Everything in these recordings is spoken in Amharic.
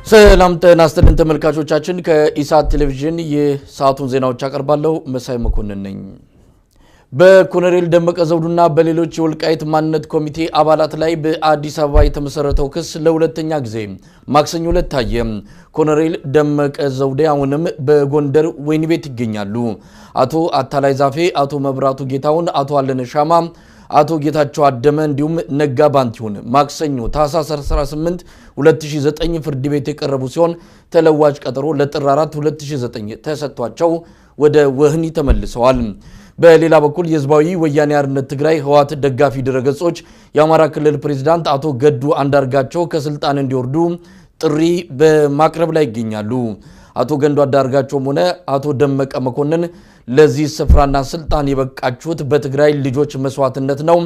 ሰላም ጤና ይስጥልን ተመልካቾቻችን ከኢሳት ቴሌቪዥን የሰዓቱን ዜናዎች አቀርባለሁ መሳይ መኮንን ነኝ። በኮሎኔል ደመቀ ዘውዱና በሌሎች የወልቃይት ማንነት ኮሚቴ አባላት ላይ በአዲስ አበባ የተመሰረተው ክስ ለሁለተኛ ጊዜ ማክሰኞ ዕለት ታየ። ኮሎኔል ደመቀ ዘውዴ አሁንም በጎንደር ወህኒ ቤት ይገኛሉ። አቶ አታላይ ዛፌ፣ አቶ መብራቱ ጌታውን፣ አቶ አለነ ሻማ፣ አቶ ጌታቸው አደመ እንዲሁም ነጋ ባንቲሁን ማክሰኞ ታህሳስ 18 2009 ፍርድ ቤት የቀረቡ ሲሆን ተለዋጭ ቀጠሮ ለጥር 4 2009 ተሰጥቷቸው ወደ ወህኒ ተመልሰዋል። በሌላ በኩል የህዝባዊ ወያኔ ሓርነት ትግራይ ህወሓት ደጋፊ ድረገጾች የአማራ ክልል ፕሬዝዳንት አቶ ገዱ አንዳርጋቸው ከስልጣን እንዲወርዱ ጥሪ በማቅረብ ላይ ይገኛሉ። አቶ ገዱ አንዳርጋቸውም ሆነ አቶ ደመቀ መኮንን ለዚህ ስፍራና ስልጣን የበቃችሁት በትግራይ ልጆች መስዋዕትነት ነው፣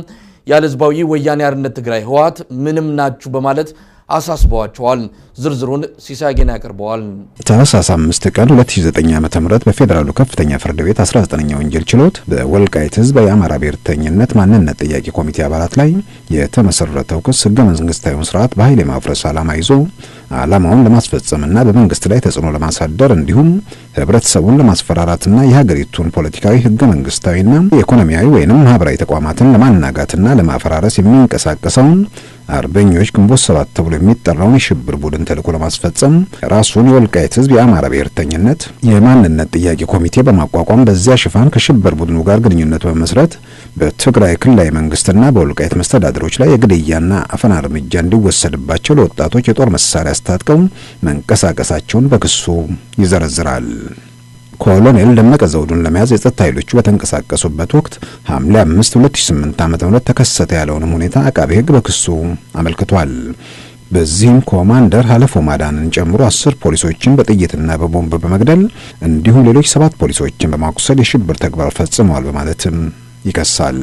ያለ ህዝባዊ ወያኔ ሓርነት ትግራይ ህወሓት ምንም ናችሁ በማለት አሳስበዋቸዋል። ዝርዝሩን ሲሳገና ያቀርበዋል። ታህሳስ 5 ቀን 2009 ዓ.ም በፌደራሉ ከፍተኛ ፍርድ ቤት 19ኛ ወንጀል ችሎት በወልቃይት ህዝብ የአማራ ብሔርተኝነት ማንነት ጥያቄ ኮሚቴ አባላት ላይ የተመሰረተው ክስ ህገ መንግስታዊውን ስርዓት በኃይል የማፍረስ ዓላማ ይዞ ዓላማውን ለማስፈጸምና በመንግስት ላይ ተጽዕኖ ለማሳደር እንዲሁም ህብረተሰቡን ለማስፈራራትና የሀገሪቱን ፖለቲካዊ ህገ መንግስታዊና ኢኮኖሚያዊ ወይንም ማህበራዊ ተቋማትን ለማናጋትና ለማፈራረስ የሚንቀሳቀሰውን አርበኞች ግንቦት 7 ተብሎ የሚጠራውን የሽብር ቡድን ተልዕኮ ለማስፈጸም ራሱን የወልቃይት ህዝብ የአማራ ብሔርተኝነት የማንነት ጥያቄ ኮሚቴ በማቋቋም በዚያ ሽፋን ከሽብር ቡድኑ ጋር ግንኙነት በመመስረት በትግራይ ክልላዊ መንግስትና በወልቃይት መስተዳድሮች ላይ የግድያና አፈና እርምጃ እንዲወሰድባቸው ለወጣቶች የጦር መሳሪያ አስታጥቀው መንቀሳቀሳቸውን በክሱ ይዘረዝራል። ኮሎኔል ደመቀ ዘውዱን ለመያዝ የጸጥታ ኃይሎቹ በተንቀሳቀሱበት ወቅት ሐምሌ 5 2008 ዓ.ም ተከሰተ ያለውን ሁኔታ አቃቤ ህግ በክሱ አመልክቷል። በዚህም ኮማንደር ሀለፎ ማዳንን ጨምሮ 10 ፖሊሶችን በጥይትና በቦምብ በመግደል እንዲሁም ሌሎች 7 ፖሊሶችን በማቁሰል የሽብር ተግባር ፈጽመዋል በማለትም ይከሳል።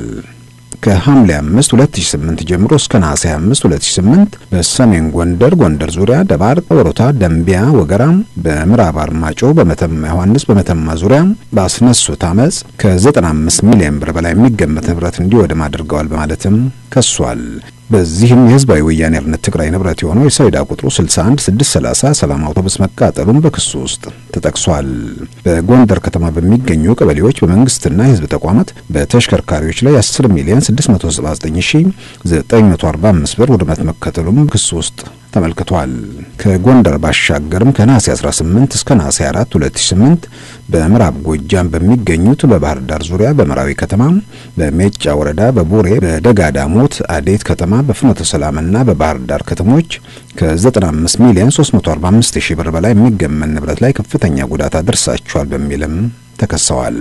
ከሐምሌ 5 2008 ጀምሮ እስከ ነሐሴ 5 2008 በሰሜን ጎንደር ዙሪያ ደባርቅ፣ ወሮታ፣ ደምቢያ፣ ወገራ፣ በምዕራብ አርማጮ፣ በመተማ ዮሐንስ፣ በመተማ ዙሪያ በአስነሱት አመጽ ከ95 ሚሊዮን ብር በላይ የሚገመት ንብረት እንዲወድም አድርገዋል በማለትም ከሷል። በዚህም የህዝባዊ ወያኔ ሓርነት ትግራይ ንብረት የሆነው የሰሌዳ ቁጥሩ 61630 ሰላም አውቶቡስ መቃጠሉን በክሱ ውስጥ ተጠቅሷል። በጎንደር ከተማ በሚገኙ ቀበሌዎች በመንግስትና የህዝብ ተቋማት በተሽከርካሪዎች ላይ 10,679,945 ብር ውድመት መከተሉም ክሱ ውስጥ ተመልክቷል። ከጎንደር ባሻገርም ከነሐሴ 18 እስከ ነሐሴ 4 2008 በምዕራብ ጎጃም በሚገኙት በባህር ዳር ዙሪያ በመራዊ ከተማ፣ በሜጫ ወረዳ፣ በቡሬ፣ በደጋዳሞት አዴት ከተማ፣ በፍኖተ ሰላምና በባህር ዳር ከተሞች ከ95 ሚሊዮን 345 ሺህ ብር በላይ የሚገመን ንብረት ላይ ከፍተኛ ጉዳት አድርሳቸዋል በሚልም ተከሰዋል።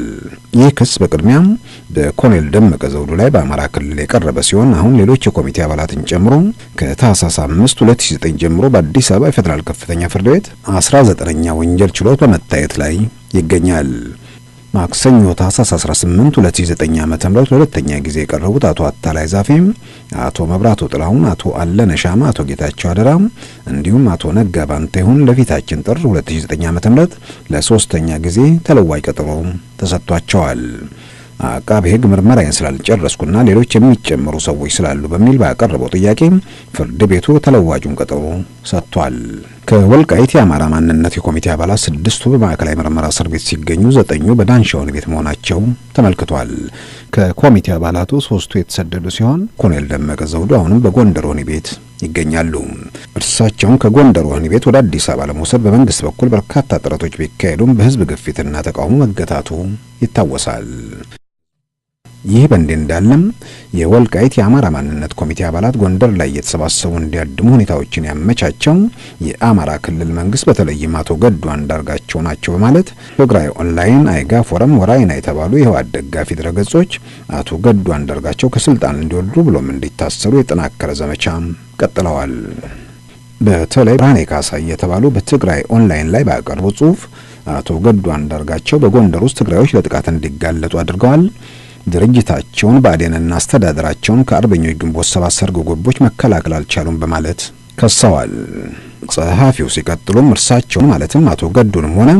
ይህ ክስ በቅድሚያም በኮሎኔል ደመቀ ዘውዱ ላይ በአማራ ክልል የቀረበ ሲሆን አሁን ሌሎች የኮሚቴ አባላትን ጨምሮ ከታህሳስ 5 2009 ጀምሮ በአዲስ አበባ የፌደራል ከፍተኛ ፍርድ ቤት 19ኛ ወንጀል ችሎት በመታየት ላይ ይገኛል። ማክሰኞ ታህሳስ 18 2009 ዓ.ም ለሁለተኛ ጊዜ የቀረቡት አቶ አታላይ ዛፌ፣ አቶ መብራቱ ጥላሁን፣ አቶ አለነ ሻማ፣ አቶ ጌታቸው አደራ እንዲሁም አቶ ነጋ ባንቲሁን ለፊታችን ጥር 2009 ዓ.ም ለሶስተኛ ጊዜ ተለዋጭ ቀጠሮ ተሰጥቷቸዋል። አቃቤ ህግ ምርመራን ስላልጨረስኩና ሌሎች የሚጨመሩ ሰዎች ስላሉ በሚል ባቀረበው ጥያቄ ፍርድ ቤቱ ተለዋጩን ቀጠሮ ሰጥቷል። ከወልቃይት የአማራ ማንነት የኮሚቴ አባላት 6ቱ በማዕከላዊ ምርመራ እስር ቤት ሲገኙ 9ኙ በዳንሻ ወህኒ ቤት መሆናቸው ተመልክቷል። ከኮሚቴ አባላቱ 3ቱ የተሰደዱ ሲሆን ኮሎኔል ደመቀ ዘውዱ አሁንም በጎንደር ወህኒ ቤት ይገኛሉ። እርሳቸውን ከጎንደር ወህኒ ቤት ወደ አዲስ አበባ ለመውሰድ በመንግስት በኩል በርካታ ጥረቶች ቢካሄዱም በህዝብ ግፊትና ተቃውሞ መገታቱ ይታወሳል። ይህ በእንዲህ እንዳለም የወልቃይት የአማራ ማንነት ኮሚቴ አባላት ጎንደር ላይ የተሰባሰቡ እንዲያድሙ ሁኔታዎችን ያመቻቸው የአማራ ክልል መንግስት በተለይም አቶ ገዱ አንዳርጋቸው ናቸው በማለት ትግራይ ኦንላይን፣ አይጋ ፎረም፣ ወራይና የተባሉ የህወሓት ደጋፊ ድረገጾች አቶ ገዱ አንዳርጋቸው ከስልጣን እንዲወርዱ ብሎም እንዲታሰሩ የጠናከረ ዘመቻ ቀጥለዋል። በተለይ ብርሃኔ ካሳይ የተባሉ በትግራይ ኦንላይን ላይ ባቀረቡ ጽሁፍ አቶ ገዱ አንዳርጋቸው በጎንደር ውስጥ ትግራዮች ለጥቃት እንዲጋለጡ አድርገዋል፣ ድርጅታቸውን ባዴንና አስተዳደራቸውን ከአርበኞች ግንቦት 7 ሰርጎ ገቦች መከላከል አልቻሉም በማለት ከሰዋል። ጸሐፊው ሲቀጥሉም እርሳቸውን ማለትም አቶ ገዱንም ሆነ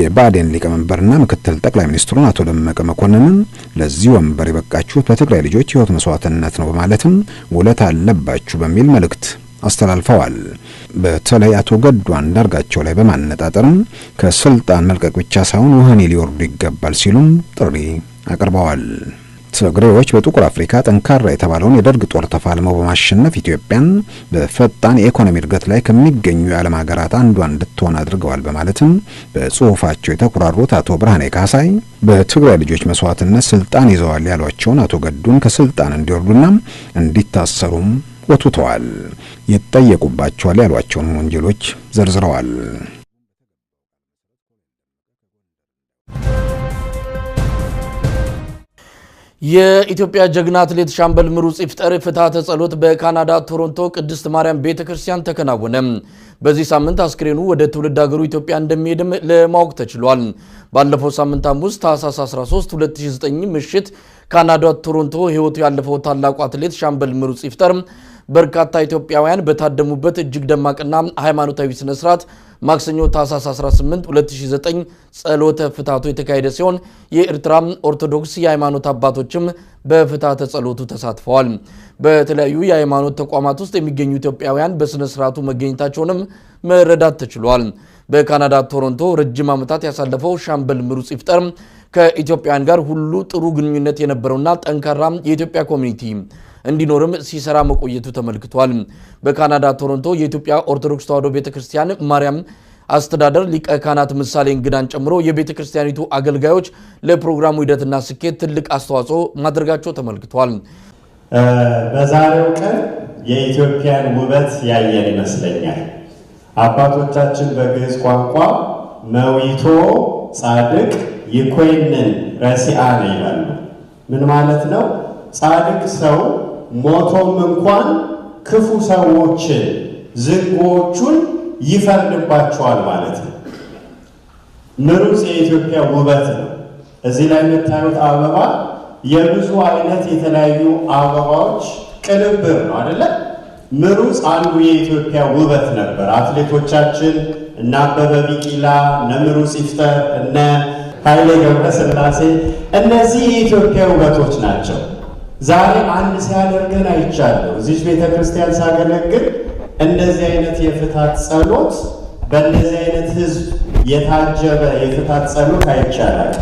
የባዴን ሊቀመንበርና ምክትል ጠቅላይ ሚኒስትሩን አቶ ደመቀ መኮንንን ለዚህ ወንበር የበቃችሁት በትግራይ ልጆች ህይወት መስዋዕትነት ነው በማለትም ውለታ አለባችሁ በሚል መልእክት አስተላልፈዋል። በተለይ አቶ ገዱ አንዳርጋቸው ላይ በማነጣጠርም ከስልጣን መልቀቅ ብቻ ሳይሆን ወህኒ ሊወርዱ ይገባል ሲሉም ጥሪ አቅርበዋል። ትግሬዎች በጥቁር አፍሪካ ጠንካራ የተባለውን የደርግ ጦር ተፋልመው በማሸነፍ ኢትዮጵያን በፈጣን የኢኮኖሚ እድገት ላይ ከሚገኙ የዓለም ሀገራት አንዷ እንድትሆን አድርገዋል በማለትም በጽሁፋቸው የተኩራሩት አቶ ብርሃኔ ካሳይ በትግራይ ልጆች መስዋዕትነት ስልጣን ይዘዋል ያሏቸውን አቶ ገዱን ከስልጣን እንዲወርዱና እንዲታሰሩም ወትውተዋል። ይጠየቁባቸዋል ያሏቸውን ወንጀሎች ዘርዝረዋል። የኢትዮጵያ ጀግና አትሌት ሻምበል ምሩጽ ይፍጠር ፍትሐተ ጸሎት በካናዳ ቶሮንቶ ቅድስት ማርያም ቤተክርስቲያን ተከናወነ። በዚህ ሳምንት አስክሬኑ ወደ ትውልድ ሀገሩ ኢትዮጵያ እንደሚሄድም ለማወቅ ተችሏል። ባለፈው ሳምንት ሐሙስ ታህሳስ 13 2009 ምሽት ካናዳ ቶሮንቶ ህይወቱ ያለፈው ታላቁ አትሌት ሻምበል ምሩጽ ይፍጠር በርካታ ኢትዮጵያውያን በታደሙበት እጅግ ደማቅና ሃይማኖታዊ ስነ ስርዓት ማክሰኞ ታህሳስ 18 2009 ጸሎተ ፍትሐቱ የተካሄደ ሲሆን የኤርትራ ኦርቶዶክስ የሃይማኖት አባቶችም በፍትሐተ ጸሎቱ ተሳትፈዋል። በተለያዩ የሃይማኖት ተቋማት ውስጥ የሚገኙ ኢትዮጵያውያን በስነ ስርዓቱ መገኘታቸውንም መረዳት ተችሏል። በካናዳ ቶሮንቶ ረጅም ዓመታት ያሳለፈው ሻምበል ምሩጽ ይፍጠር ከኢትዮጵያውያን ጋር ሁሉ ጥሩ ግንኙነት የነበረውና ጠንካራ የኢትዮጵያ ኮሚኒቲ እንዲኖርም ሲሰራ መቆየቱ ተመልክቷል። በካናዳ ቶሮንቶ የኢትዮጵያ ኦርቶዶክስ ተዋሕዶ ቤተክርስቲያን ማርያም አስተዳደር ሊቀ ካህናት ምሳሌ እንግዳን ጨምሮ የቤተክርስቲያኒቱ አገልጋዮች ለፕሮግራሙ ሂደትና ስኬት ትልቅ አስተዋጽኦ ማድረጋቸው ተመልክቷል። በዛሬው ቀን የኢትዮጵያን ውበት ያየን ይመስለኛል። አባቶቻችን በግዕዝ ቋንቋ መዊቶ ጻድቅ ይኮይንን ረሲአነ ይላሉ። ምን ማለት ነው? ጻድቅ ሰው ሞቶም እንኳን ክፉ ሰዎችን ዝንጎቹን ይፈርድባቸዋል ማለት ነው። ምሩጽ የኢትዮጵያ ውበት ነው። እዚህ ላይ የምታዩት አበባ የብዙ አይነት የተለያዩ አበባዎች ቅንብር ነው አይደለ? ምሩጽ አንዱ የኢትዮጵያ ውበት ነበር። አትሌቶቻችን እነ አበበ ቢቂላ፣ እነ ምሩጽ ይፍጠር፣ እነ ኃይሌ ገብረስላሴ እነዚህ የኢትዮጵያ ውበቶች ናቸው። ዛሬ አንድ ሲያደርገን አይቻለሁ። እዚህ ቤተክርስቲያን ሳገለግል እንደዚህ አይነት የፍትሐት ጸሎት በእንደዚህ አይነት ህዝብ የታጀበ የፍትሐት ጸሎት አይቻላል።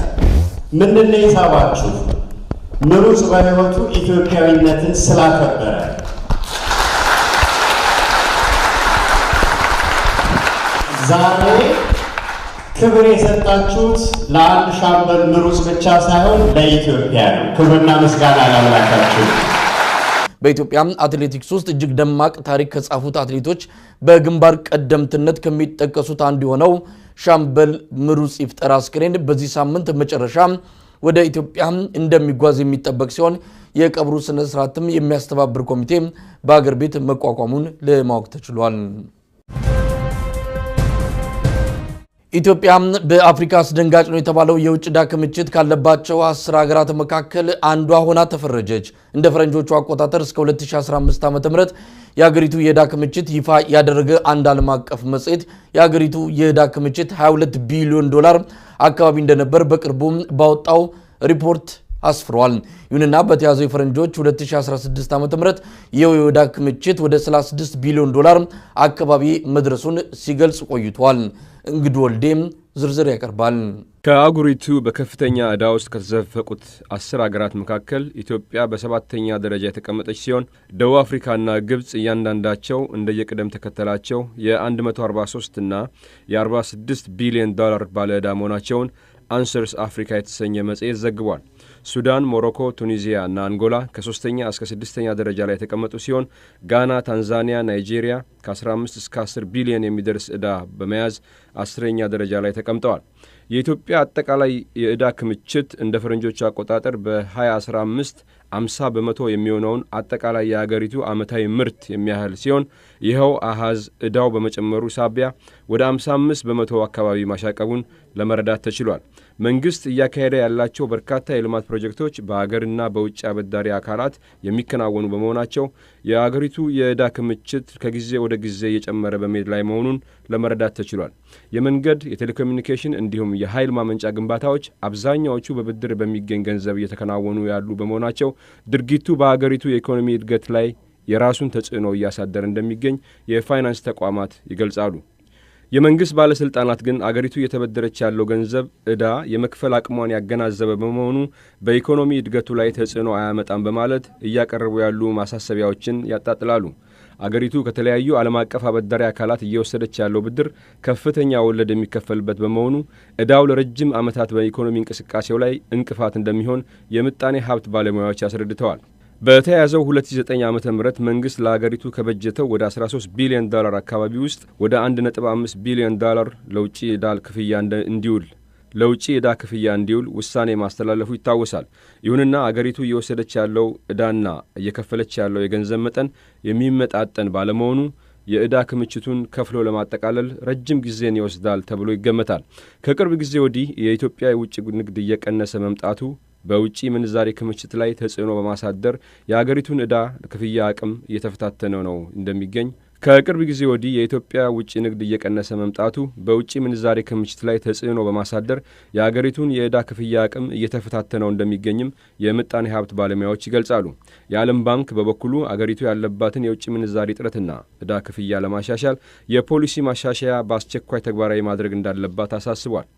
ምንድነው የሳባችሁ? ምሩጽ በህይወቱ ኢትዮጵያዊነትን ስላከበረ ዛሬ ክብር የሰጣችሁት ለአንድ ሻምበል ምሩጽ ብቻ ሳይሆን ለኢትዮጵያ ነው። ክብርና ምስጋና ለአምላካችሁ። በኢትዮጵያ አትሌቲክስ ውስጥ እጅግ ደማቅ ታሪክ ከጻፉት አትሌቶች በግንባር ቀደምትነት ከሚጠቀሱት አንዱ የሆነው ሻምበል ምሩጽ ይፍጠር አስክሬን በዚህ ሳምንት መጨረሻ ወደ ኢትዮጵያ እንደሚጓዝ የሚጠበቅ ሲሆን የቀብሩ ስነ ስርዓትም የሚያስተባብር ኮሚቴ በአገር ቤት መቋቋሙን ለማወቅ ተችሏል። ኢትዮጵያ በአፍሪካ አስደንጋጭ ነው የተባለው የውጭ ዕዳ ክምችት ካለባቸው 10 ሀገራት መካከል አንዷ ሆና ተፈረጀች። እንደ ፈረንጆቹ አቆጣጠር እስከ 2015 ዓ.ም የሀገሪቱ የዕዳ ክምችት ይፋ ያደረገ አንድ ዓለም አቀፍ መጽሔት የሀገሪቱ የዕዳ ክምችት 22 ቢሊዮን ዶላር አካባቢ እንደነበር በቅርቡ ባወጣው ሪፖርት አስፍሯል። ይሁንና በተያዘው የፈረንጆች 2016 ዓ.ም የዕዳ ክምችት ወደ 36 ቢሊዮን ዶላር አካባቢ መድረሱን ሲገልጽ ቆይቷል። እንግዱ ወልዴም ዝርዝር ያቀርባል። ከአህጉሪቱ በከፍተኛ ዕዳ ውስጥ ከተዘፈቁት 10 ሀገራት መካከል ኢትዮጵያ በ7ኛ ደረጃ የተቀመጠች ሲሆን ደቡብ አፍሪካና ግብጽ እያንዳንዳቸው እንደየቅደም ተከተላቸው የ143 እና የ46 ቢሊዮን ዶላር ባለ ዕዳ መሆናቸውን አንሰርስ አፍሪካ የተሰኘ መጽሔት ዘግቧል። ሱዳን፣ ሞሮኮ፣ ቱኒዚያ እና አንጎላ ከ3ኛ እስከ 6ኛ ደረጃ ላይ የተቀመጡ ሲሆን ጋና፣ ታንዛኒያ፣ ናይጄሪያ ከ15 እስከ 10 ቢሊዮን የሚደርስ ዕዳ በመያዝ 10ኛ ደረጃ ላይ ተቀምጠዋል። የኢትዮጵያ አጠቃላይ የዕዳ ክምችት እንደ ፈረንጆች አቆጣጠር በ2015 50 በመቶ የሚሆነውን አጠቃላይ የአገሪቱ ዓመታዊ ምርት የሚያህል ሲሆን ይኸው አሃዝ ዕዳው በመጨመሩ ሳቢያ ወደ 55 በመቶ አካባቢ ማሻቀቡን ለመረዳት ተችሏል። መንግስት እያካሄደ ያላቸው በርካታ የልማት ፕሮጀክቶች በአገርና በውጭ አበዳሪ አካላት የሚከናወኑ በመሆናቸው የአገሪቱ የዕዳ ክምችት ከጊዜ ወደ ጊዜ እየጨመረ በመሄድ ላይ መሆኑን ለመረዳት ተችሏል። የመንገድ፣ የቴሌኮሙኒኬሽን እንዲሁም የኃይል ማመንጫ ግንባታዎች አብዛኛዎቹ በብድር በሚገኝ ገንዘብ እየተከናወኑ ያሉ በመሆናቸው ድርጊቱ በአገሪቱ የኢኮኖሚ እድገት ላይ የራሱን ተጽዕኖ እያሳደረ እንደሚገኝ የፋይናንስ ተቋማት ይገልጻሉ። የመንግስት ባለስልጣናት ግን አገሪቱ እየተበደረች ያለው ገንዘብ ዕዳ የመክፈል አቅሟን ያገናዘበ በመሆኑ በኢኮኖሚ እድገቱ ላይ ተጽዕኖ አያመጣም በማለት እያቀረቡ ያሉ ማሳሰቢያዎችን ያጣጥላሉ። አገሪቱ ከተለያዩ ዓለም አቀፍ አበዳሪ አካላት እየወሰደች ያለው ብድር ከፍተኛ ወለድ የሚከፈልበት በመሆኑ ዕዳው ለረጅም ዓመታት በኢኮኖሚ እንቅስቃሴው ላይ እንቅፋት እንደሚሆን የምጣኔ ሀብት ባለሙያዎች ያስረድተዋል። በተያያዘው 2009 ዓመተ ምህረት መንግስት ለሀገሪቱ ከበጀተው ወደ 13 ቢሊዮን ዶላር አካባቢ ውስጥ ወደ 1.5 ቢሊዮን ዶላር ለውጪ ዕዳ ክፍያ እንዲውል ውሳኔ ማስተላለፉ ይታወሳል። ይሁንና አገሪቱ እየወሰደች ያለው ዕዳና እየከፈለች ያለው የገንዘብ መጠን የሚመጣጠን ባለመሆኑ የዕዳ ክምችቱን ከፍሎ ለማጠቃለል ረጅም ጊዜን ይወስዳል ተብሎ ይገመታል። ከቅርብ ጊዜ ወዲህ የኢትዮጵያ የውጭ ንግድ እየቀነሰ መምጣቱ በውጪ ምንዛሬ ክምችት ላይ ተጽዕኖ በማሳደር የአገሪቱን ዕዳ ክፍያ አቅም እየተፈታተነ ነው እንደሚገኝ ከቅርብ ጊዜ ወዲህ የኢትዮጵያ ውጭ ንግድ እየቀነሰ መምጣቱ በውጪ ምንዛሬ ክምችት ላይ ተጽዕኖ በማሳደር የአገሪቱን የዕዳ ክፍያ አቅም እየተፈታተነው እንደሚገኝም የምጣኔ ሀብት ባለሙያዎች ይገልጻሉ። የዓለም ባንክ በበኩሉ አገሪቱ ያለባትን የውጭ ምንዛሬ እጥረትና ዕዳ ክፍያ ለማሻሻል የፖሊሲ ማሻሻያ በአስቸኳይ ተግባራዊ ማድረግ እንዳለባት አሳስቧል።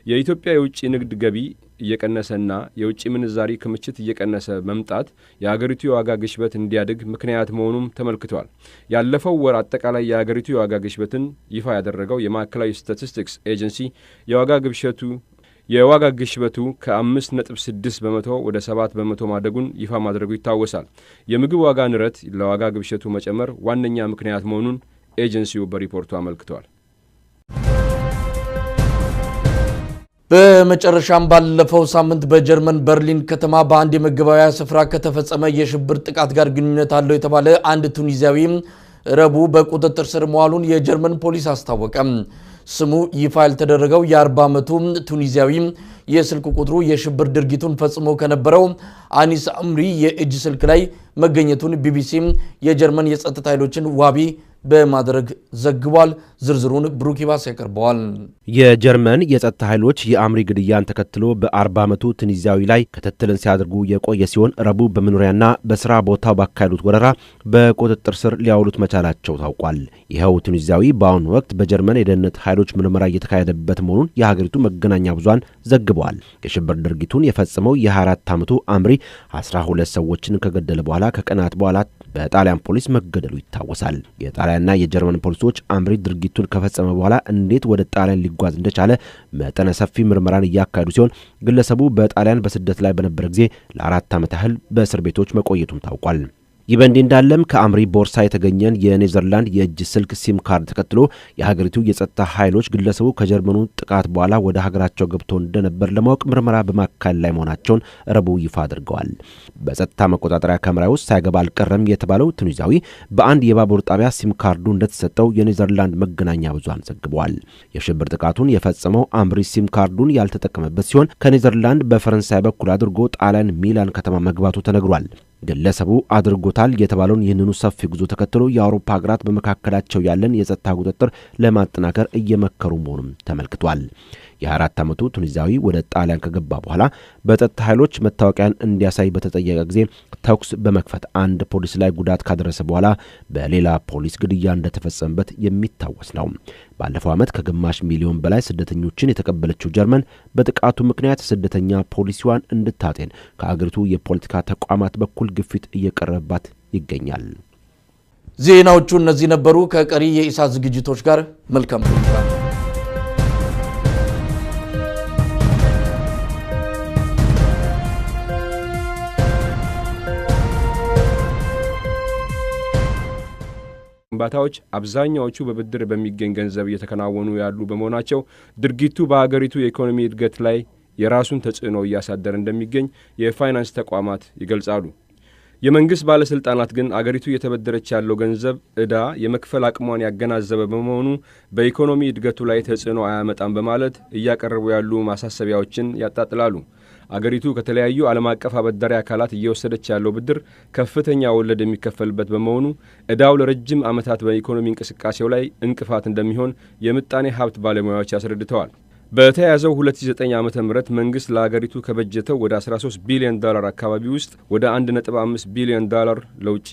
የኢትዮጵያ የውጭ ንግድ ገቢ እየቀነሰና የውጭ ምንዛሪ ክምችት እየቀነሰ መምጣት የአገሪቱ የዋጋ ግሽበት እንዲያድግ ምክንያት መሆኑም ተመልክቷል። ያለፈው ወር አጠቃላይ የአገሪቱ የዋጋ ግሽበትን ይፋ ያደረገው የማዕከላዊ ስታቲስቲክስ ኤጀንሲ የዋጋ ግሽበቱ ከ5.6 በመቶ ወደ 7 በመቶ ማደጉን ይፋ ማድረጉ ይታወሳል። የምግብ ዋጋ ንረት ለዋጋ ግሽበቱ መጨመር ዋነኛ ምክንያት መሆኑን ኤጀንሲው በሪፖርቱ አመልክቷል። በመጨረሻም ባለፈው ሳምንት በጀርመን በርሊን ከተማ በአንድ የመገበያያ ስፍራ ከተፈጸመ የሽብር ጥቃት ጋር ግንኙነት አለው የተባለ አንድ ቱኒዚያዊ ረቡዕ በቁጥጥር ስር መዋሉን የጀርመን ፖሊስ አስታወቀ። ስሙ ይፋ ያልተደረገው የ40 ዓመቱ ቱኒዚያዊ የስልክ ቁጥሩ የሽብር ድርጊቱን ፈጽሞ ከነበረው አኒስ አምሪ የእጅ ስልክ ላይ መገኘቱን ቢቢሲ የጀርመን የጸጥታ ኃይሎችን ዋቢ በማድረግ ዘግቧል። ዝርዝሩን ብሩኪባስ ያቀርበዋል። የጀርመን የጸጥታ ኃይሎች የአምሪ ግድያን ተከትሎ በ40 ዓመቱ ቱኒዚያዊ ላይ ክትትልን ሲያደርጉ የቆየ ሲሆን ረቡዕ በመኖሪያና በስራ ቦታው ባካሄዱት ወረራ በቁጥጥር ስር ሊያውሉት መቻላቸው ታውቋል። ይኸው ቱኒዚያዊ በአሁኑ ወቅት በጀርመን የደህንነት ኃይሎች ምርመራ እየተካሄደበት መሆኑን የሀገሪቱ መገናኛ ብዙሃን ዘግበዋል። የሽብር ድርጊቱን የፈጸመው የ24 ዓመቱ አምሪ 12 ሰዎችን ከገደለ በኋላ ከቀናት በኋላ በጣሊያን ፖሊስ መገደሉ ይታወሳል። የጣሊያንና የጀርመን ፖሊሶች አምሪ ድርጊቱን ከፈጸመ በኋላ እንዴት ወደ ጣሊያን ሊጓዝ እንደቻለ መጠነ ሰፊ ምርመራን እያካሄዱ ሲሆን ግለሰቡ በጣሊያን በስደት ላይ በነበረ ጊዜ ለ4 ዓመት ያህል በእስር ቤቶች መቆየቱም ታውቋል። ይህ በእንዲህ እንዳለም ከአምሪ ቦርሳ የተገኘን የኔዘርላንድ የእጅ ስልክ ሲም ካርድ ተከትሎ የሀገሪቱ የጸጥታ ኃይሎች ግለሰቡ ከጀርመኑ ጥቃት በኋላ ወደ ሀገራቸው ገብቶ እንደነበር ለማወቅ ምርመራ በማካሄድ ላይ መሆናቸውን ረቡዕ ይፋ አድርገዋል። በጸጥታ መቆጣጠሪያ ካሜራ ውስጥ ሳይገባ አልቀረም የተባለው ቱኒዚያዊ በአንድ የባቡር ጣቢያ ሲም ካርዱ እንደተሰጠው የኔዘርላንድ መገናኛ ብዙሃን ዘግበዋል። የሽብር ጥቃቱን የፈጸመው አምሪ ሲም ካርዱን ያልተጠቀመበት ሲሆን ከኔዘርላንድ በፈረንሳይ በኩል አድርጎ ጣሊያን ሚላን ከተማ መግባቱ ተነግሯል። ግለሰቡ አድርጎታል የተባለውን ይህንኑ ሰፊ ጉዞ ተከትሎ የአውሮፓ ሀገራት በመካከላቸው ያለን የጸጥታ ቁጥጥር ለማጠናከር እየመከሩ መሆኑም ተመልክቷል። የ24 ዓመቱ ቱኒዚያዊ ወደ ጣሊያን ከገባ በኋላ በጸጥታ ኃይሎች መታወቂያን እንዲያሳይ በተጠየቀ ጊዜ ተኩስ በመክፈት አንድ ፖሊስ ላይ ጉዳት ካደረሰ በኋላ በሌላ ፖሊስ ግድያ እንደተፈጸመበት የሚታወስ ነው። ባለፈው ዓመት ከግማሽ ሚሊዮን በላይ ስደተኞችን የተቀበለችው ጀርመን በጥቃቱ ምክንያት ስደተኛ ፖሊሲዋን እንድታጤን ከአገሪቱ የፖለቲካ ተቋማት በኩል ግፊት እየቀረበባት ይገኛል። ዜናዎቹ እነዚህ ነበሩ። ከቀሪ የኢሳት ዝግጅቶች ጋር መልካም ቆይታ። ግንባታዎች አብዛኛዎቹ በብድር በሚገኝ ገንዘብ እየተከናወኑ ያሉ በመሆናቸው ድርጊቱ በአገሪቱ የኢኮኖሚ እድገት ላይ የራሱን ተጽዕኖ እያሳደረ እንደሚገኝ የፋይናንስ ተቋማት ይገልጻሉ። የመንግስት ባለስልጣናት ግን አገሪቱ እየተበደረች ያለው ገንዘብ ዕዳ የመክፈል አቅሟን ያገናዘበ በመሆኑ በኢኮኖሚ እድገቱ ላይ ተጽዕኖ አያመጣም በማለት እያቀረቡ ያሉ ማሳሰቢያዎችን ያጣጥላሉ። አገሪቱ ከተለያዩ ዓለም አቀፍ አበዳሪ አካላት እየወሰደች ያለው ብድር ከፍተኛ ወለድ የሚከፈልበት በመሆኑ ዕዳው ለረጅም ዓመታት በኢኮኖሚ እንቅስቃሴው ላይ እንቅፋት እንደሚሆን የምጣኔ ሀብት ባለሙያዎች ያስረድተዋል። በተያያዘው 2009 ዓመተ ምህረት መንግስት ለሀገሪቱ ከበጀተው ወደ 13 ቢሊዮን ዶላር አካባቢ ውስጥ ወደ 1.5 ቢሊዮን ዶላር ለውጪ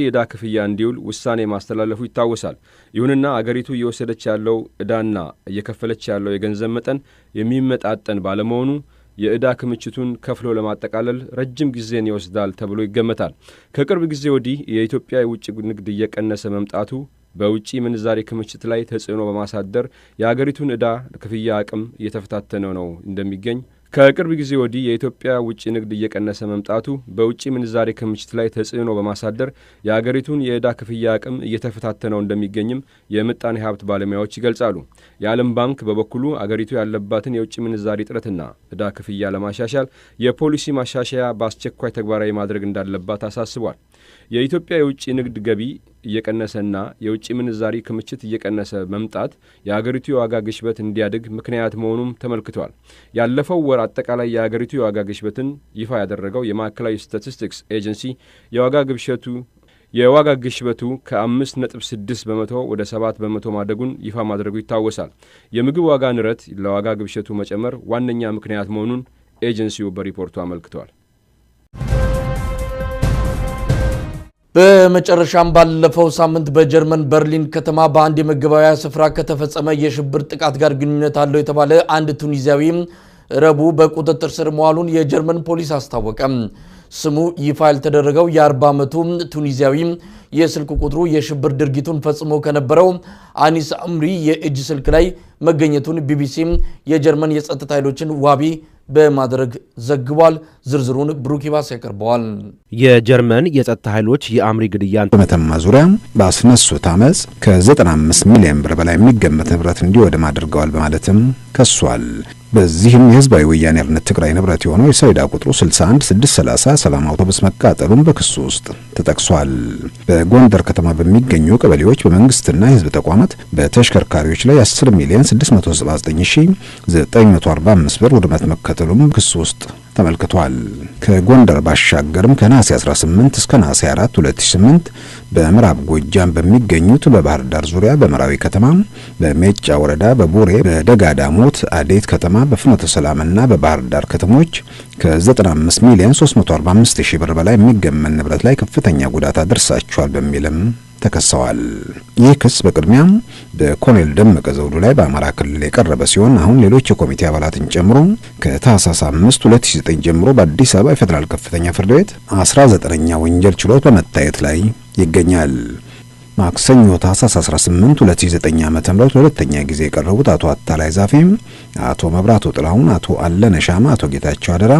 ዕዳ ክፍያ እንዲውል ውሳኔ ማስተላለፉ ይታወሳል። ይሁንና አገሪቱ እየወሰደች ያለው ዕዳና እየከፈለች ያለው የገንዘብ መጠን የሚመጣጠን ባለመሆኑ የዕዳ ክምችቱን ከፍሎ ለማጠቃለል ረጅም ጊዜን ይወስዳል ተብሎ ይገመታል። ከቅርብ ጊዜ ወዲህ የኢትዮጵያ የውጭ ንግድ እየቀነሰ መምጣቱ በውጪ ምንዛሬ ክምችት ላይ ተጽዕኖ በማሳደር የአገሪቱን ዕዳ ክፍያ አቅም እየተፈታተነ ነው እንደሚገኝ ከቅርብ ጊዜ ወዲህ የኢትዮጵያ ውጭ ንግድ እየቀነሰ መምጣቱ በውጪ ምንዛሬ ክምችት ላይ ተጽዕኖ በማሳደር የአገሪቱን የዕዳ ክፍያ አቅም እየተፈታተነው እንደሚገኝም የምጣኔ ሀብት ባለሙያዎች ይገልጻሉ። የዓለም ባንክ በበኩሉ አገሪቱ ያለባትን የውጭ ምንዛሬ እጥረትና ዕዳ ክፍያ ለማሻሻል የፖሊሲ ማሻሻያ በአስቸኳይ ተግባራዊ ማድረግ እንዳለባት አሳስቧል። የኢትዮጵያ የውጭ ንግድ ገቢ እየቀነሰና የውጭ ምንዛሪ ክምችት እየቀነሰ መምጣት የአገሪቱ የዋጋ ግሽበት እንዲያድግ ምክንያት መሆኑም ተመልክቷል። ያለፈው ወር አጠቃላይ የአገሪቱ የዋጋ ግሽበትን ይፋ ያደረገው የማዕከላዊ ስታቲስቲክስ ኤጀንሲ የዋጋ ግሽበቱ ከ5.6 በመቶ ወደ 7 በመቶ ማደጉን ይፋ ማድረጉ ይታወሳል። የምግብ ዋጋ ንረት ለዋጋ ግሽበቱ መጨመር ዋነኛ ምክንያት መሆኑን ኤጀንሲው በሪፖርቱ አመልክቷል። በመጨረሻም ባለፈው ሳምንት በጀርመን በርሊን ከተማ በአንድ የመገበያያ ስፍራ ከተፈጸመ የሽብር ጥቃት ጋር ግንኙነት አለው የተባለ አንድ ቱኒዚያዊ ረቡዕ በቁጥጥር ስር መዋሉን የጀርመን ፖሊስ አስታወቀ። ስሙ ይፋ ያልተደረገው የ40 ዓመቱ ቱኒዚያዊ የስልክ ቁጥሩ የሽብር ድርጊቱን ፈጽሞ ከነበረው አኒስ አምሪ የእጅ ስልክ ላይ መገኘቱን ቢቢሲ የጀርመን የጸጥታ ኃይሎችን ዋቢ በማድረግ ዘግቧል። ዝርዝሩን ብሩኪባስ ያቀርበዋል። የጀርመን የጸጥታ ኃይሎች የአምሪ ግድያን በመተማ ዙሪያ ባስነሱት አመጽ ከ95 ሚሊዮን ብር በላይ የሚገመት ንብረት እንዲወድም አድርገዋል በማለትም ከሷል። በዚህም የህዝባዊ ወያኔ ሓርነት ትግራይ ንብረት የሆነው የሰሌዳ ቁጥሩ 61630 ሰላም አውቶቡስ መቃጠሉን በክሱ ውስጥ ተጠቅሷል። በጎንደር ከተማ በሚገኙ ቀበሌዎች በመንግስትና የህዝብ ተቋማት በተሽከርካሪዎች ላይ 10 ሚሊዮን 679945 ብር ውድመት መከተሉም ክሱ ውስጥ ተመልክቷል። ከጎንደር ባሻገርም ከነሐሴ 18 እስከ ነሐሴ 4 2008 በምዕራብ ጎጃም በሚገኙት በባህር ዳር ዙሪያ በመራዊ ከተማ፣ በሜጫ ወረዳ፣ በቡሬ፣ በደጋዳሞት አዴት ከተማ፣ በፍኖተ ሰላምና በባህር ዳር ከተሞች ከ95 ሚሊዮን 345 ሺህ ብር በላይ የሚገመን ንብረት ላይ ከፍተኛ ጉዳት አድርሳቸዋል በሚልም ተከሰዋል። ይህ ክስ በቅድሚያ በኮሎኔል ደመቀ ዘውዱ ላይ በአማራ ክልል የቀረበ ሲሆን አሁን ሌሎች የኮሚቴ አባላትን ጨምሮ ከታህሳስ 5 2009 ጀምሮ በአዲስ አበባ የፌዴራል ከፍተኛ ፍርድ ቤት 19ኛ ወንጀል ችሎት በመታየት ላይ ይገኛል። ማክሰኞ ታህሳስ 18 2009 ዓ.ም ለሁለተኛ ጊዜ የቀረቡት አቶ አታላይ ዛፌም፣ አቶ መብራቱ ጥላሁን፣ አቶ አለነ ሻማ፣ አቶ ጌታቸው አደራ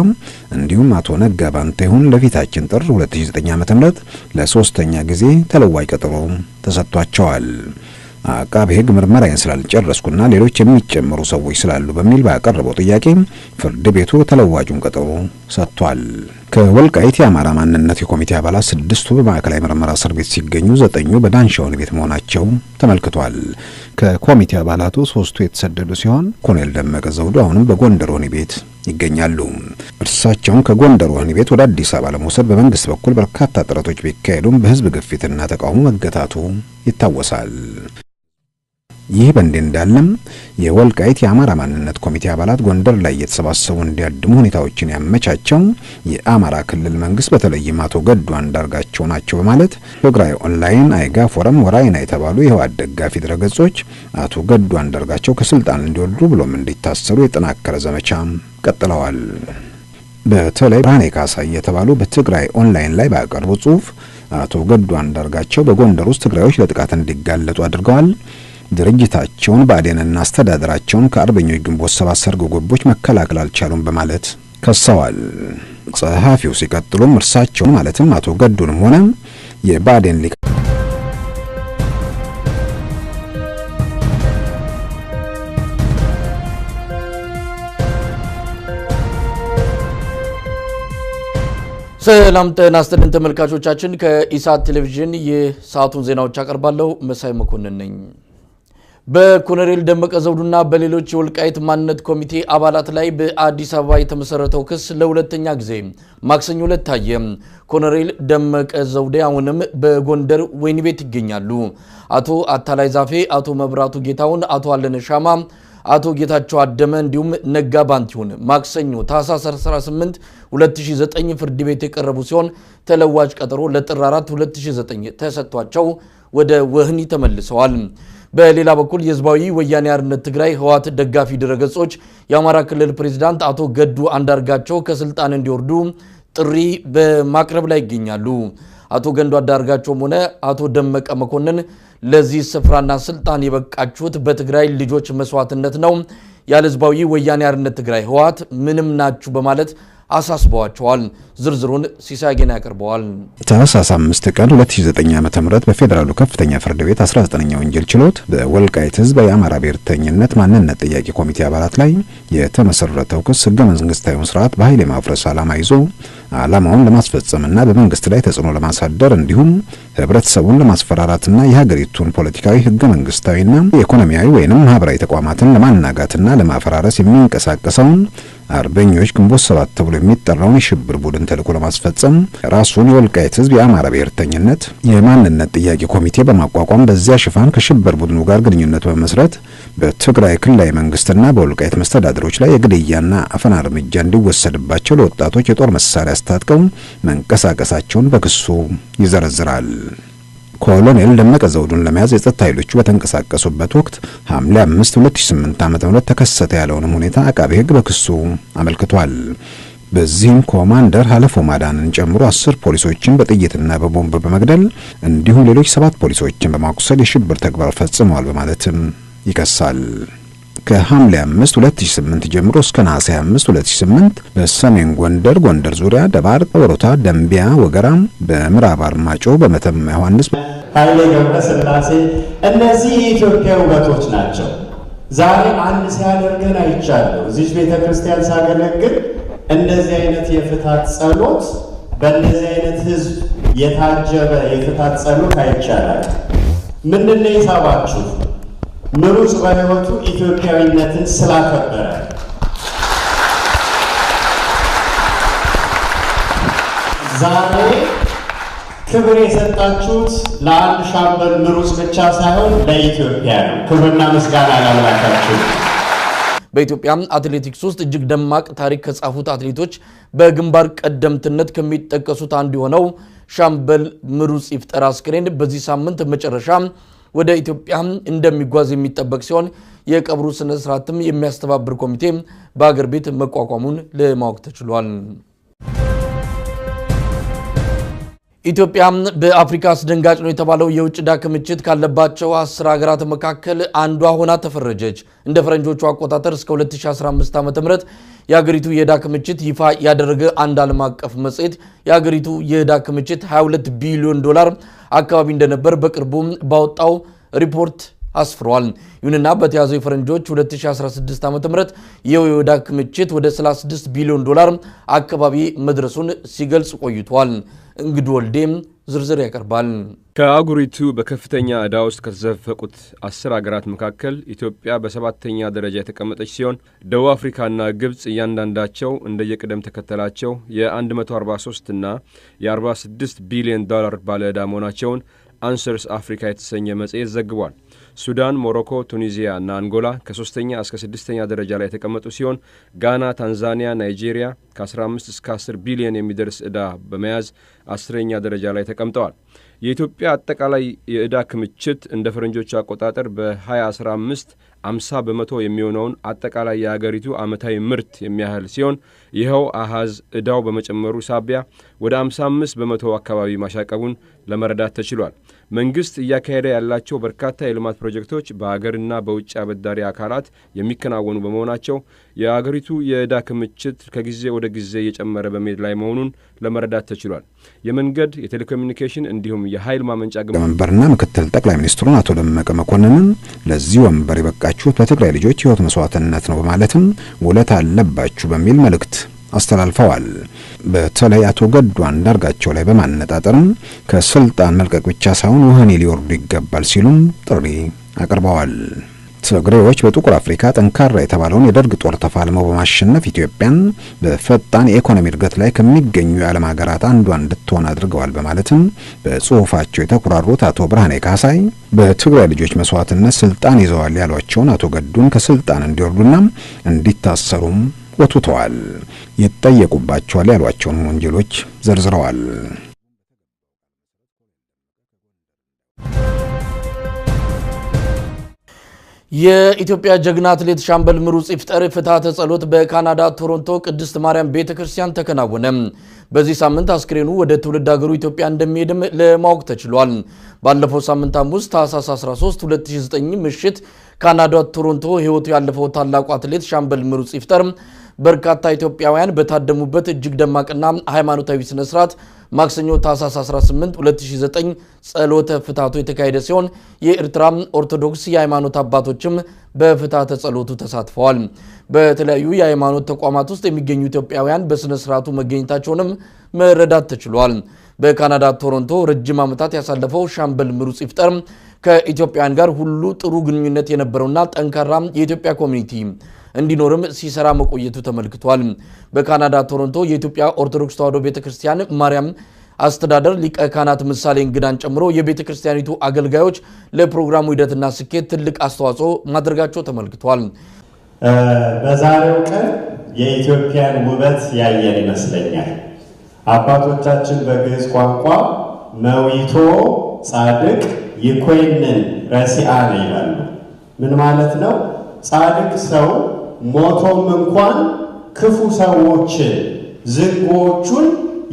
እንዲሁም አቶ ነጋ ባንቴሁን ለፊታችን ጥር 2009 ዓ.ም ለሶስተኛ ጊዜ ተለዋጭ ቀጠሮ ተሰጥቷቸዋል። አቃቤ ሕግ ምርመራዬን ስላልጨረስኩና ሌሎች የሚጨመሩ ሰዎች ስላሉ በሚል ባቀረበው ጥያቄ ፍርድ ቤቱ ተለዋጩን ቀጠሮ ሰጥቷል። ከወልቃይት የአማራ ማንነት የኮሚቴ አባላት 6ቱ በማዕከላዊ ምርመራ እስር ቤት ሲገኙ 9ኙ በዳንሻ ወህኒ ቤት መሆናቸው ተመልክቷል። ከኮሚቴ አባላቱ 3ቱ የተሰደዱ ሲሆን ኮሎኔል ደመቀ ዘውዱ አሁንም በጎንደር ወህኒ ቤት ይገኛሉ። እርሳቸውን ከጎንደር ወህኒ ቤት ወደ አዲስ አበባ ለመውሰድ በመንግስት በኩል በርካታ ጥረቶች ቢካሄዱም በህዝብ ግፊትና ተቃውሞ መገታቱ ይታወሳል። ይህ በእንዲህ እንዳለም የወልቃይት የአማራ ማንነት ኮሚቴ አባላት ጎንደር ላይ የተሰባሰቡ እንዲያድሙ ሁኔታዎችን ያመቻቸው የአማራ ክልል መንግስት በተለይም አቶ ገዱ አንዳርጋቸው ናቸው በማለት ትግራይ ኦንላይን፣ አይጋ ፎረም፣ ወራይና የተባሉ የህወሓት ደጋፊ ድረገጾች አቶ ገዱ አንዳርጋቸው ከስልጣን እንዲወርዱ ብሎም እንዲታሰሩ የጠናከረ ዘመቻ ቀጥለዋል። በተለይ ብርሃኔ ካሳይ የተባሉ በትግራይ ኦንላይን ላይ ባቀረቡ ጽሁፍ አቶ ገዱ አንዳርጋቸው በጎንደር ውስጥ ትግራዮች ለጥቃት እንዲጋለጡ አድርገዋል። ድርጅታቸውን ብአዴንና አስተዳደራቸውን ከአርበኞች ግንቦት 7 ሰርጎ ገቦች መከላከል አልቻሉም በማለት ከሰዋል። ጸሐፊው ሲቀጥሉም እርሳቸውን ማለትም አቶ ገዱንም ሆነ የብአዴን ሊቀ ሰላም ጤና ይስጥልን ተመልካቾቻችን፣ ከኢሳት ቴሌቪዥን የሰዓቱን ዜናዎች አቀርባለሁ። መሳይ መኮንን ነኝ። በኮሎኔል ደመቀ ዘውዱና በሌሎች የወልቃይት ማንነት ኮሚቴ አባላት ላይ በአዲስ አበባ የተመሰረተው ክስ ለሁለተኛ ጊዜ ማክሰኞ ዕለት ታየ። ኮሎኔል ደመቀ ዘውዴ አሁንም በጎንደር ወህኒ ቤት ይገኛሉ። አቶ አታላይ ዛፌ፣ አቶ መብራቱ ጌታውን፣ አቶ አለነ ሻማ፣ አቶ ጌታቸው አደመ እንዲሁም ነጋ ባንቲሁን ማክሰኞ ታህሳስ 18 2009 ፍርድ ቤት የቀረቡ ሲሆን ተለዋጭ ቀጠሮ ለጥር 4 2009 ተሰጥቷቸው ወደ ወህኒ ተመልሰዋል። በሌላ በኩል የህዝባዊ ወያኔ ሓርነት ትግራይ ህወሓት ደጋፊ ድረገጾች የአማራ ክልል ፕሬዝዳንት አቶ ገዱ አንዳርጋቸው ከስልጣን እንዲወርዱ ጥሪ በማቅረብ ላይ ይገኛሉ። አቶ ገዱ አንዳርጋቸውም ሆነ አቶ ደመቀ መኮንን ለዚህ ስፍራና ስልጣን የበቃችሁት በትግራይ ልጆች መስዋዕትነት ነው፣ ያለ ህዝባዊ ወያኔ ሓርነት ትግራይ ህወሓት ምንም ናችሁ በማለት አሳስበዋቸዋል። ዝርዝሩን ሲሳይገና ያቀርበዋል። ታህሳስ 5 ቀን 2009 ዓ.ም በፌደራሉ ከፍተኛ ፍርድ ቤት 19ኛ ወንጀል ችሎት በወልቃይት ህዝብ የአማራ ብሔርተኝነት ማንነት ጥያቄ ኮሚቴ አባላት ላይ የተመሰረተው ክስ ህገ መንግስታዊውን ስርዓት በኃይል የማፍረስ ዓላማ ይዞ ዓላማውን ለማስፈጸምና በመንግስት ላይ ተጽዕኖ ለማሳደር እንዲሁም ህብረተሰቡን ለማስፈራራትና የሀገሪቱን ፖለቲካዊ ህገ መንግስታዊና ኢኮኖሚያዊ ወይንም ማህበራዊ ተቋማትን ለማናጋትና ለማፈራረስ የሚንቀሳቀሰውን አርበኞች ግንቦት 7 ተብሎ የሚጠራውን የሽብር ቡድን ተልዕኮ ለማስፈጸም ራሱን የወልቃይት ህዝብ የአማራ ብሔርተኝነት የማንነት ጥያቄ ኮሚቴ በማቋቋም በዚያ ሽፋን ከሽብር ቡድኑ ጋር ግንኙነት በመመስረት በትግራይ ክልላዊ መንግስትና በወልቃይት መስተዳድሮች ላይ የግድያና አፈና እርምጃ እንዲወሰድባቸው ለወጣቶች የጦር መሳሪያ አስታጥቀው መንቀሳቀሳቸውን በክሱ ይዘረዝራል። ኮሎኔል ደመቀ ዘውዱን ለመያዝ የጸጥታ ኃይሎቹ በተንቀሳቀሱበት ወቅት ሐምሌ 5 2008 ዓ.ም ተከሰተ ያለውን ሁኔታ አቃቤ ህግ በክሱ አመልክቷል። በዚህም ኮማንደር ሀለፎ ማዳንን ጨምሮ 10 ፖሊሶችን በጥይትና በቦምብ በመግደል እንዲሁም ሌሎች 7 ፖሊሶችን በማቁሰል የሽብር ተግባር ፈጽመዋል በማለትም ይከሳል። ከሐምሌ 5 2008 ጀምሮ እስከ ነሐሴ 5 2008 በሰሜን ጎንደር ዙሪያ፣ ደባርቅ፣ ወሮታ፣ ደምቢያ፣ ወገራ፣ በምዕራብ አርማጮ፣ በመተማ ዮሐንስ፣ ኃይሌ ገብረስላሴ እነዚህ የኢትዮጵያ ውበቶች ናቸው። ዛሬ አንድ ሲያደርገን አይቻለሁ። እዚህ ቤተክርስቲያን ሳገለግል እንደዚህ አይነት የፍታት ጸሎት በእንደዚህ አይነት ህዝብ የታጀበ የፍታት ጸሎት አይቻላል። ምንድነው የሳባችሁ? ምሩጽ በህይወቱ ኢትዮጵያዊነትን ስላከበረ ዛሬ ክብር የሰጣችሁት ለአንድ ሻምበል ምሩጽ ብቻ ሳይሆን ለኢትዮጵያ ነው። ክብርና ምስጋና ለአምላካችሁ። በኢትዮጵያ አትሌቲክስ ውስጥ እጅግ ደማቅ ታሪክ ከጻፉት አትሌቶች በግንባር ቀደምትነት ከሚጠቀሱት አንዱ የሆነው ሻምበል ምሩጽ ይፍጠር አስክሬን በዚህ ሳምንት መጨረሻ ወደ ኢትዮጵያ እንደሚጓዝ የሚጠበቅ ሲሆን የቀብሩ ስነ ስርዓትም የሚያስተባብር ኮሚቴ በአገር ቤት መቋቋሙን ለማወቅ ተችሏል። ኢትዮጵያ በአፍሪካ አስደንጋጭ ነው የተባለው የውጭ ዕዳ ክምችት ካለባቸው 10 ሀገራት መካከል አንዷ ሆና ተፈረጀች። እንደ ፈረንጆቹ አቆጣጠር እስከ 2015 ዓ.ም የሀገሪቱ የዕዳ ክምችት ይፋ ያደረገ አንድ ዓለም አቀፍ መጽሔት የሀገሪቱ የዕዳ ክምችት 22 ቢሊዮን ዶላር አካባቢ እንደነበር በቅርቡ ባወጣው ሪፖርት አስፍሯል። ይሁንና በተያዘው የፈረንጆች 2016 ዓ.ም የዕዳ ክምችት ወደ 36 ቢሊዮን ዶላር አካባቢ መድረሱን ሲገልጽ ቆይቷል። እንግዲህ ወልዴም ዝርዝር ያቀርባል። ከአህጉሪቱ በከፍተኛ ዕዳ ውስጥ ከተዘፈቁት 10 ሀገራት መካከል ኢትዮጵያ በ7ኛ ደረጃ የተቀመጠች ሲሆን ደቡብ አፍሪካና ግብጽ እያንዳንዳቸው እንደየቅደም ተከተላቸው የ143 እና የ46 ቢሊዮን ዶላር ባለ ዕዳ መሆናቸውን አንሰርስ አፍሪካ የተሰኘ መጽሔት ዘግቧል። ሱዳን፣ ሞሮኮ፣ ቱኒዚያ እና አንጎላ ከ3ኛ እስከ 6ኛ ደረጃ ላይ የተቀመጡ ሲሆን ጋና፣ ታንዛኒያ፣ ናይጄሪያ ከ15 እስከ 10 ቢሊዮን የሚደርስ ዕዳ በመያዝ 10ኛ ደረጃ ላይ ተቀምጠዋል። የኢትዮጵያ አጠቃላይ የዕዳ ክምችት እንደ ፈረንጆቹ አቆጣጠር በ2015 50 በመቶ የሚሆነውን አጠቃላይ የሀገሪቱ ዓመታዊ ምርት የሚያህል ሲሆን ይኸው አሃዝ ዕዳው በመጨመሩ ሳቢያ ወደ 55 በመቶ አካባቢ ማሻቀቡን ለመረዳት ተችሏል። መንግስት እያካሄደ ያላቸው በርካታ የልማት ፕሮጀክቶች በሀገርና በውጭ አበዳሪ አካላት የሚከናወኑ በመሆናቸው የሀገሪቱ የዕዳ ክምችት ከጊዜ ወደ ጊዜ እየጨመረ በመሄድ ላይ መሆኑን ለመረዳት ተችሏል። የመንገድ፣ የቴሌኮሙኒኬሽን እንዲሁም የኃይል ማመንጫ ወንበርና ምክትል ጠቅላይ ሚኒስትሩን አቶ ደመቀ መኮንንን ለዚህ ወንበር የበቃችሁት በትግራይ ልጆች ሕይወት መስዋዕትነት ነው በማለትም ውለታ አለባችሁ በሚል መልእክት አስተላልፈዋል። በተለይ አቶ ገዱ አንዳርጋቸው ላይ በማነጣጠርም ከስልጣን መልቀቅ ብቻ ሳይሆን ወህኒ ሊወርዱ ይገባል ሲሉም ጥሪ አቅርበዋል። ትግሬዎች በጥቁር አፍሪካ ጠንካራ የተባለውን የደርግ ጦር ተፋልመው በማሸነፍ ኢትዮጵያን በፈጣን የኢኮኖሚ እድገት ላይ ከሚገኙ የዓለም ሀገራት አንዷ እንድትሆን አድርገዋል በማለትም በጽሁፋቸው የተኩራሩት አቶ ብርሃኔ ካሳይ በትግራይ ልጆች መስዋዕትነት ስልጣን ይዘዋል ያሏቸውን አቶ ገዱን ከስልጣን እንዲወርዱና እንዲታሰሩም ወትውተዋል። ይጠየቁባቸዋል ያሏቸውን ወንጀሎች ዘርዝረዋል። የኢትዮጵያ ጀግና አትሌት ሻምበል ምሩጽ ይፍጠር ፍትሐተ ጸሎት በካናዳ ቶሮንቶ ቅድስት ማርያም ቤተክርስቲያን ተከናወነ። በዚህ ሳምንት አስክሬኑ ወደ ትውልድ ሀገሩ ኢትዮጵያ እንደሚሄድም ለማወቅ ተችሏል። ባለፈው ሳምንት ሐሙስ ታህሳስ 13 2009 ምሽት ካናዳ ቶሮንቶ ህይወቱ ያለፈው ታላቁ አትሌት ሻምበል ምሩጽ ይፍጠር በርካታ ኢትዮጵያውያን በታደሙበት እጅግ ደማቅና ሃይማኖታዊ ስነ ስርዓት ማክሰኞ ታህሳስ 18 2009 ጸሎተ ፍትሐቱ የተካሄደ ሲሆን የኤርትራ ኦርቶዶክስ የሃይማኖት አባቶችም በፍትሐተ ጸሎቱ ተሳትፈዋል። በተለያዩ የሃይማኖት ተቋማት ውስጥ የሚገኙ ኢትዮጵያውያን በስነ ስርዓቱ መገኘታቸውንም መረዳት ተችሏል። በካናዳ ቶሮንቶ ረጅም ዓመታት ያሳለፈው ሻምበል ምሩጽ ይፍጠር ከኢትዮጵያውያን ጋር ሁሉ ጥሩ ግንኙነት የነበረውና ጠንካራ የኢትዮጵያ ኮሚኒቲ እንዲኖርም ሲሰራ መቆየቱ ተመልክቷል። በካናዳ ቶሮንቶ የኢትዮጵያ ኦርቶዶክስ ተዋሕዶ ቤተክርስቲያን ማርያም አስተዳደር ሊቀ ካህናት ምሳሌ እንግዳን ጨምሮ የቤተክርስቲያኒቱ አገልጋዮች ለፕሮግራሙ ሂደትና ስኬት ትልቅ አስተዋጽኦ ማድረጋቸው ተመልክቷል። በዛሬው ቀን የኢትዮጵያን ውበት ያየን ይመስለኛል። አባቶቻችን በግዕዝ ቋንቋ መዊቶ ጻድቅ ይኮንን ረሲአነ ይላሉ። ምን ማለት ነው? ጻድቅ ሰው ሞቶም እንኳን ክፉ ሰዎችን ዝንጎቹን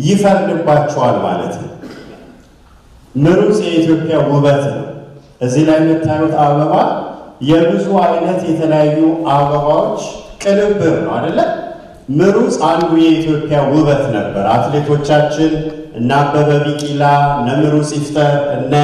ይፈርድባቸዋል ማለት ነው። ምሩጽ የኢትዮጵያ ውበት ነው። እዚህ ላይ የምታዩት አበባ የብዙ አይነት የተለያዩ አበባዎች ቅንብር ነው አይደለ? ምሩጽ አንዱ የኢትዮጵያ ውበት ነበር። አትሌቶቻችን እነ አበበ ቢቂላ፣ እነ ምሩጽ ይፍጠር፣ እነ